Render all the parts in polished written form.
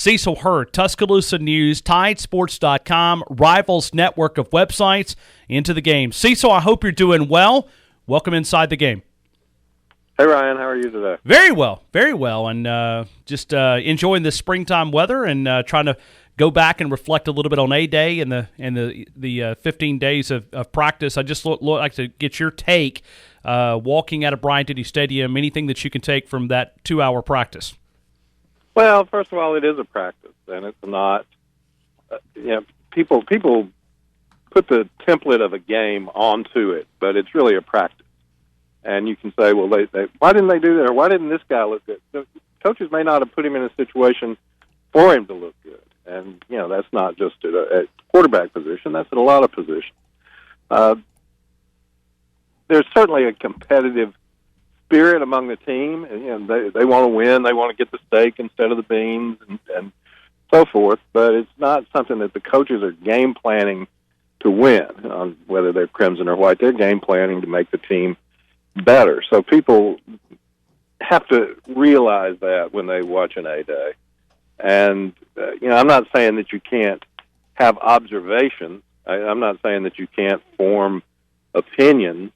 Cecil Hurd, Tuscaloosa News, TideSports.com, Rivals network of websites, into the game. Cecil, I hope you're doing well. Welcome inside the game. Hey, Ryan. How are you today? Very well, and just enjoying the springtime weather and trying to go back and reflect a little bit on A-Day and the 15 days of practice. I just like to get your take, walking out of Bryant-Denny Stadium, anything that you can take from that 2-hour practice. Well, first of all, it is a practice, and it's not. People put the template of a game onto it, but it's really a practice. And you can say, well, why didn't they do that, or why didn't this guy look good? The coaches may not have put him in a situation for him to look good, and that's not just at quarterback position; that's at a lot of positions. There's certainly a competitive spirit among the team, and they want to win. They want to get the steak instead of the beans, and so forth. But it's not something that the coaches are game planning to win, on whether they're crimson or white. They're game planning to make the team better. So people have to realize that when they watch an A-Day. And I'm not saying that you can't have observations. I'm not saying that you can't form opinions,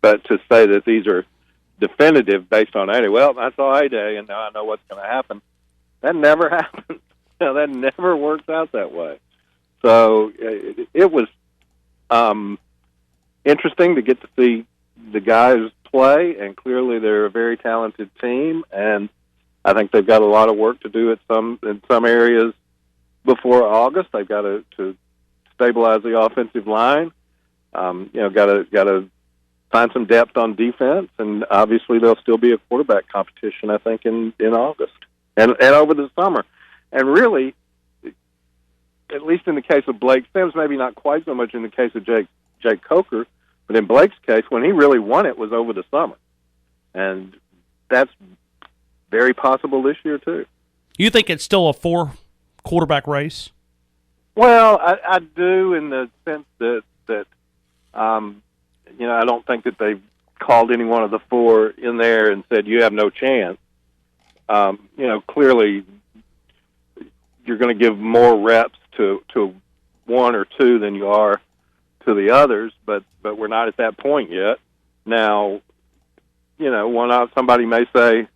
but to say that these are definitive based on A-Day. Well, I saw A-Day, and now I know what's going to happen. That never happens. That never works out that way. So it was interesting to get to see the guys play, and clearly they're a very talented team, and I think they've got a lot of work to do in some areas before August. They've got to stabilize the offensive line. Got to find some depth on defense, and obviously there'll still be a quarterback competition, I think, in August and over the summer. And really, at least in the case of Blake Sims, maybe not quite so much in the case of Jake Coker, but in Blake's case, when he really won it was over the summer. And that's very possible this year, too. You think it's still a 4-quarterback race? Well, I do, in the sense that I don't think that they've called any one of the 4 in there and said, you have no chance. Clearly you're going to give more reps to 1 or 2 than you are to the others, but we're not at that point yet. Now, somebody may say,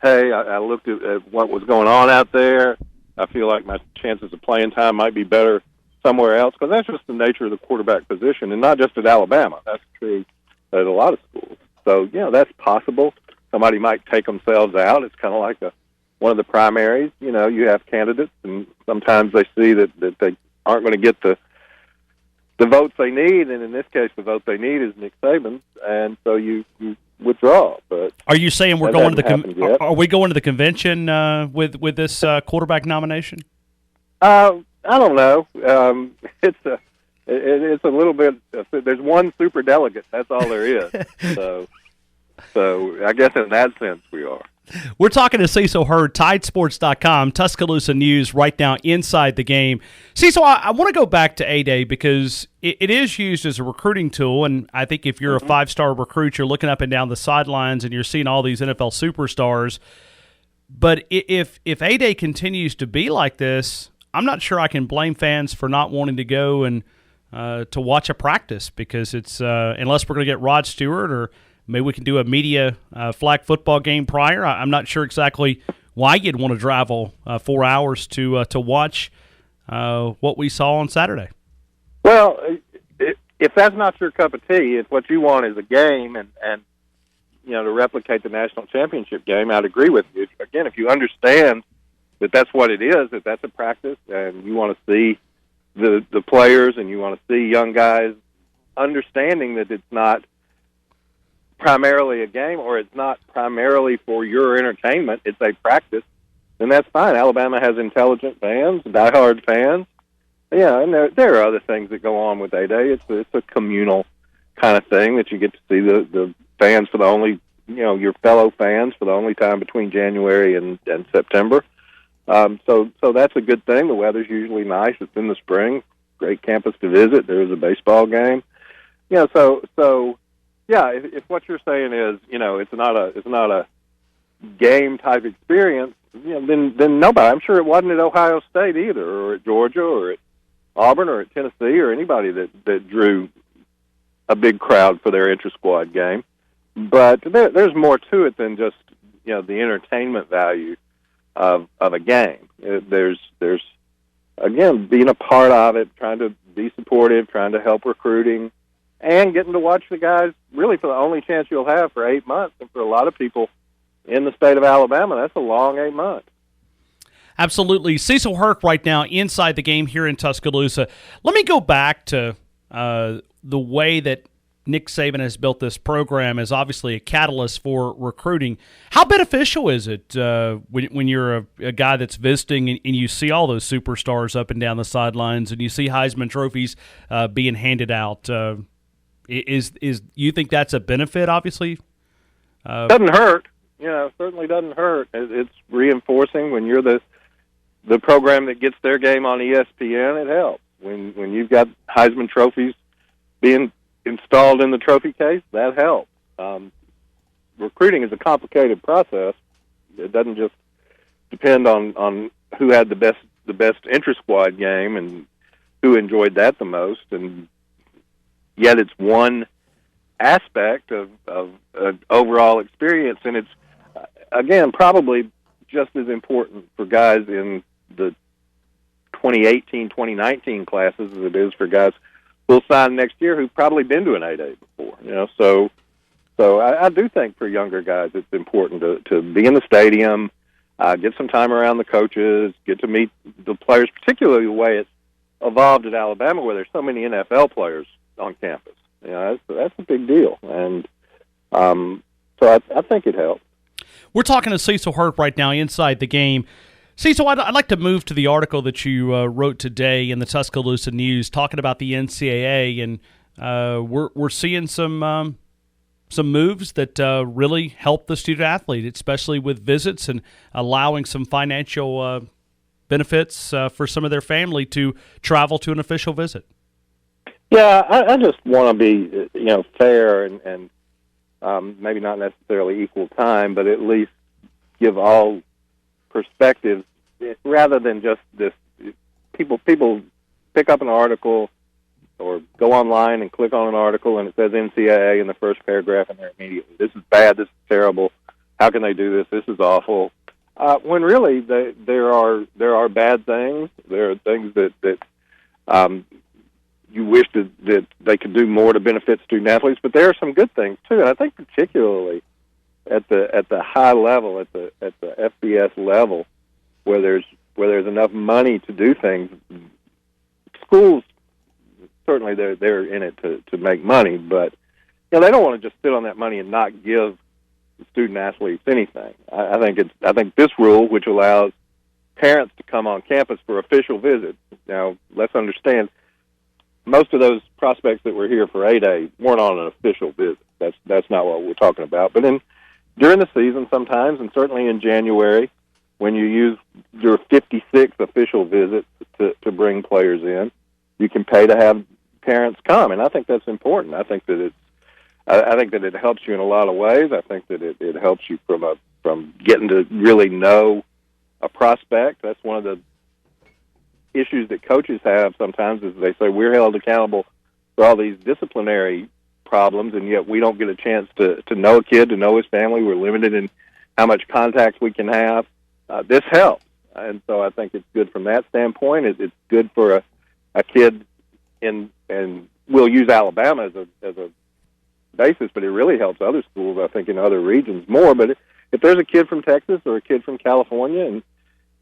hey, I looked at what was going on out there. I feel like my chances of playing time might be better somewhere else, because that's just the nature of the quarterback position, and not just at Alabama. That's true at a lot of schools. So, that's possible. Somebody might take themselves out. It's kind of like one of the primaries. You have candidates, and sometimes they see that they aren't going to get the votes they need, and in this case, the vote they need is Nick Saban, and so you withdraw. But are you saying we're going to the are we going to the convention with this quarterback nomination? I don't know. It's a little bit. There's one super delegate. That's all there is. So I guess in that sense we are. We're talking to Cecil Hurd, TideSports.com, Tuscaloosa News, right now inside the game. Cecil, I want to go back to A-Day because it is used as a recruiting tool, and I think if you're a 5-star recruit, you're looking up and down the sidelines and you're seeing all these NFL superstars. But if A-Day continues to be like this, I'm not sure I can blame fans for not wanting to go and to watch a practice, because it's unless we're going to get Rod Stewart, or maybe we can do a media flag football game prior. I'm not sure exactly why you'd want to travel 4 hours to watch what we saw on Saturday. Well, if that's not your cup of tea, if what you want is a game and to replicate the national championship game, I'd agree with you. Again, if you understand that that's what it is, that that's a practice, and you want to see the players, and you want to see young guys understanding that it's not primarily a game, or it's not primarily for your entertainment, it's a practice, then that's fine. Alabama has intelligent fans, diehard fans. Yeah, and there are other things that go on with A-Day. It's a communal kind of thing that you get to see the fans for the only, your fellow fans for the only time between January and September. So that's a good thing. The weather's usually nice. It's in the spring. Great campus to visit. There's a baseball game. So yeah, if what you're saying is, it's not a game type experience, then nobody. I'm sure it wasn't at Ohio State either, or at Georgia, or at Auburn, or at Tennessee, or anybody that drew a big crowd for their inter-squad game. But there's more to it than just the entertainment value of a game. There's again, being a part of it, trying to be supportive, trying to help recruiting, and getting to watch the guys really for the only chance you'll have for 8 months. And for a lot of people in the state of Alabama, that's a long 8 months. Absolutely. Cecil Herc right now inside the game here in Tuscaloosa. Let me go back to the way that Nick Saban has built this program as obviously a catalyst for recruiting. How beneficial is it when you're a guy that's visiting and you see all those superstars up and down the sidelines and you see Heisman trophies being handed out? Is you think that's a benefit, obviously? Doesn't hurt. Certainly doesn't hurt. It's reinforcing when you're the program that gets their game on ESPN. It helps. When you've got Heisman trophies being installed in the trophy case, that helps. Recruiting is a complicated process. It doesn't just depend on who had the best inter-squad game and who enjoyed that the most, and yet it's one aspect of an overall experience, and it's, again, probably just as important for guys in the 2018, 2019 classes as it is for guys who'll sign next year who've probably been to an 8A before. So I do think for younger guys it's important to be in the stadium, get some time around the coaches, get to meet the players, particularly the way it's evolved at Alabama where there's so many NFL players on campus. That's a big deal. And so I think it helps. We're talking to Cecil Herc right now inside the game. Cecil, I'd like to move to the article that you wrote today in the Tuscaloosa News talking about the NCAA, and we're seeing some moves that really help the student athlete, especially with visits and allowing some financial benefits for some of their family to travel to an official visit. Yeah, I just want to be fair and maybe not necessarily equal time, but at least give all perspectives rather than just this. People pick up an article or go online and click on an article and it says NCAA in the first paragraph and they're immediately, this is bad, this is terrible, how can they do this, this is awful. When really there are bad things, there are things that you wish that they could do more to benefit student athletes, but there are some good things too. And I think particularly at the high level, at the FBS level, where there's enough money to do things, schools certainly they're in it to make money, but they don't want to just sit on that money and not give the student athletes anything. I think this rule, which allows parents to come on campus for official visits. Now, let's understand, most of those prospects that were here for 8A weren't on an official visit. That's not what we're talking about. But during the season sometimes, and certainly in January, when you use your 56th official visit to bring players in, you can pay to have parents come, and I think that's important. I think that it helps you in a lot of ways. I think that it helps you from getting to really know a prospect. That's one of the issues that coaches have sometimes, is they say we're held accountable for all these disciplinary problems, and yet we don't get a chance to know a kid, to know his family. We're limited in how much contact we can have. This helps, and so I think it's good from that standpoint. It's good for a kid and we'll use Alabama as a basis, but it really helps other schools, I think, in other regions more. But if there's a kid from Texas or a kid from California and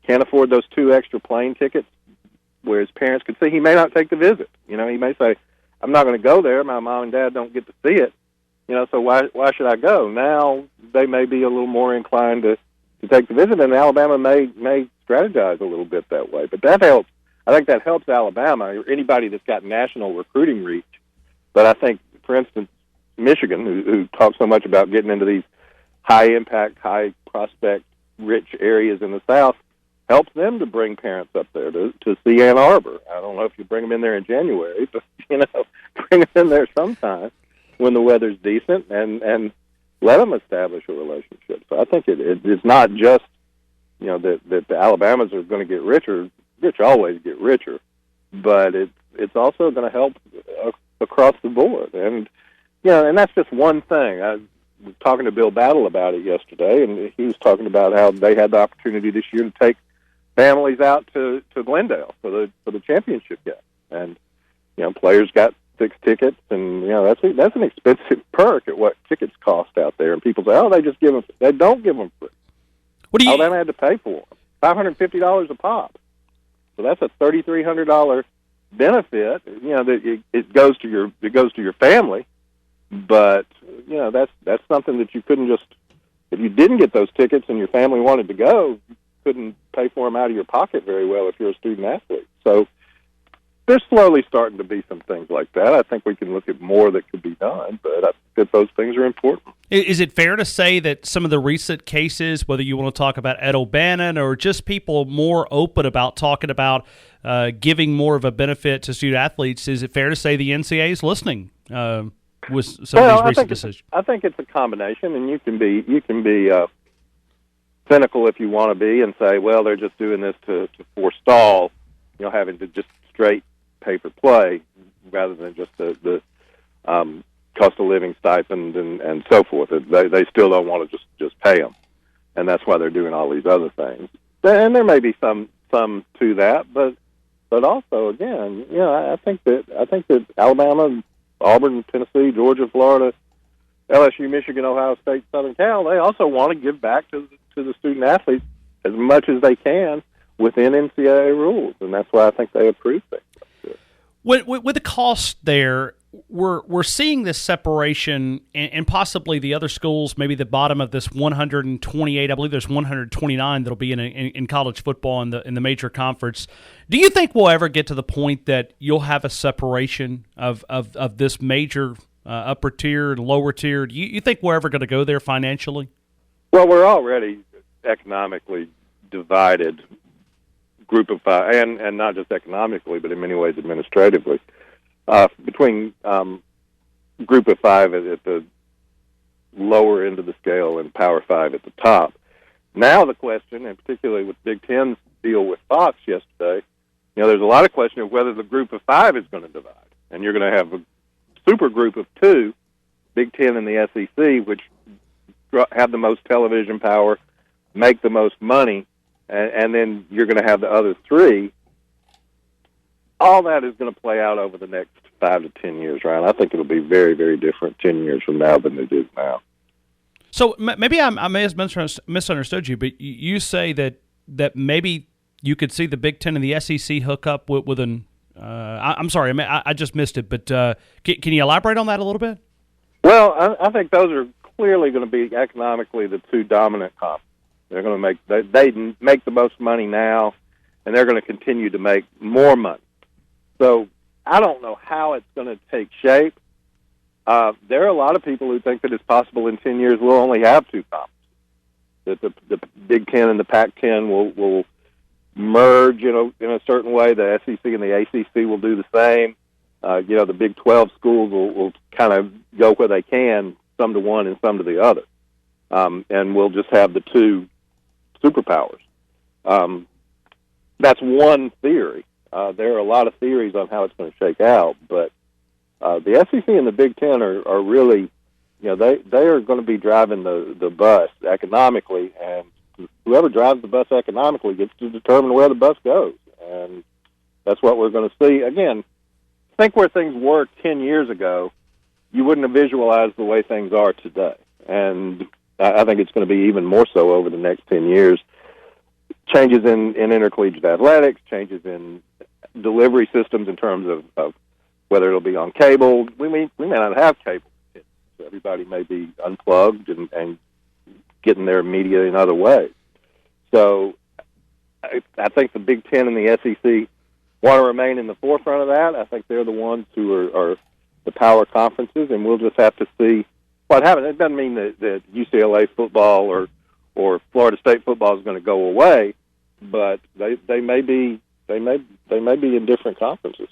can't afford those 2 extra plane tickets, where his parents could see, he may not take the visit. He may say, I'm not going to go there. My mom and dad don't get to see it. So why should I go? Now they may be a little more inclined to take the visit, and Alabama may strategize a little bit that way. But that helps. I think that helps Alabama or anybody that's got national recruiting reach. But I think, for instance, Michigan, who talks so much about getting into these high-impact, high-prospect-rich areas in the South, helps them to bring parents up there to see Ann Arbor. I don't know if you bring them in there in January, but bring them in there sometime when the weather's decent, and let them establish a relationship. So I think it's not just, that the Alabamas are going to get richer. Rich always get richer, but it's also going to help across the board. And and that's just one thing. I was talking to Bill Battle about it yesterday, and he was talking about how they had the opportunity this year to take families out to Glendale for the championship game, and players got 6 tickets, and that's an expensive perk at what tickets cost out there. And people say, oh, they don't give them free. Alabama had to pay for them, $550 a pop. So that's a $3,300 benefit. That it goes to your family, but that's something that you couldn't just, if you didn't get those tickets and your family wanted to go, you couldn't pay for them out of your pocket very well if you're a student athlete. So there's slowly starting to be some things like that. I think we can look at more that could be done, but I think that those things are important. Is it fair to say that some of the recent cases, whether you want to talk about Ed O'Bannon or just people more open about talking about giving more of a benefit to student athletes, is it fair to say the NCAA is listening with some of these recent decisions? I think it's a combination, and you can be cynical if you want to be and say, well, they're just doing this to forestall, having to just straight pay for play rather than just the cost of living stipend and so forth. They still don't want to just pay them, and that's why they're doing all these other things. And there may be some to that, but also again, I think that Alabama, Auburn, Tennessee, Georgia, Florida, LSU, Michigan, Ohio State, Southern Cal, they also want to give back to the student athletes as much as they can within NCAA rules, and that's why I think they approve things. With the cost there, we're seeing this separation, and possibly the other schools, maybe the bottom of this 128. I believe there's 129 that'll be in college football in the major conference. Do you think we'll ever get to the point that you'll have a separation of this major upper tier and lower tier? Do you think we're ever going to go there financially? Well, we're already economically divided. Group of 5, and not just economically, but in many ways administratively, between Group of 5 at the lower end of the scale and Power 5 at the top. Now the question, and particularly with Big Ten's deal with Fox yesterday, there's a lot of question of whether the Group of 5 is going to divide, and you're going to have a super group of 2, Big Ten and the SEC, which have the most television power, make the most money. And then you're going to have the other 3. All that is going to play out over the next 5 to 10 years, Ryan. I think it'll be very, very different 10 years from now than it is now. So maybe I may have misunderstood you, but you say that maybe you could see the Big Ten and the SEC hook up with an I'm sorry, I just missed it, but can you elaborate on that a little bit? Well, I think those are clearly going to be economically the 2 dominant conferences. They're going to make the most money now, and they're going to continue to make more money. So I don't know how it's going to take shape. There are a lot of people who think that it's possible in 10 years we'll only have 2 conferences, that the Big Ten and the Pac-10 will merge in a certain way. The SEC and the ACC will do the same. The Big 12 schools will kind of go where they can, some to one and some to the other. And we'll just have the 2 superpowers. That's one theory. There are a lot of theories on how it's going to shake out, but the SEC and the Big Ten are really, they are going to be driving the bus economically, and whoever drives the bus economically gets to determine where the bus goes, and that's what we're going to see. Again, think where things were 10 years ago, you wouldn't have visualized the way things are today, and I think it's going to be even more so over the next 10 years. Changes in intercollegiate athletics, changes in delivery systems in terms of whether it'll be on cable. We may not have cable. So everybody may be unplugged and getting their media in other ways. So I think the Big Ten and the SEC want to remain in the forefront of that. I think they're the ones who are the power conferences, and we'll just have to see what happens. It doesn't mean that UCLA football or Florida State football is going to go away, but they may be in different conferences.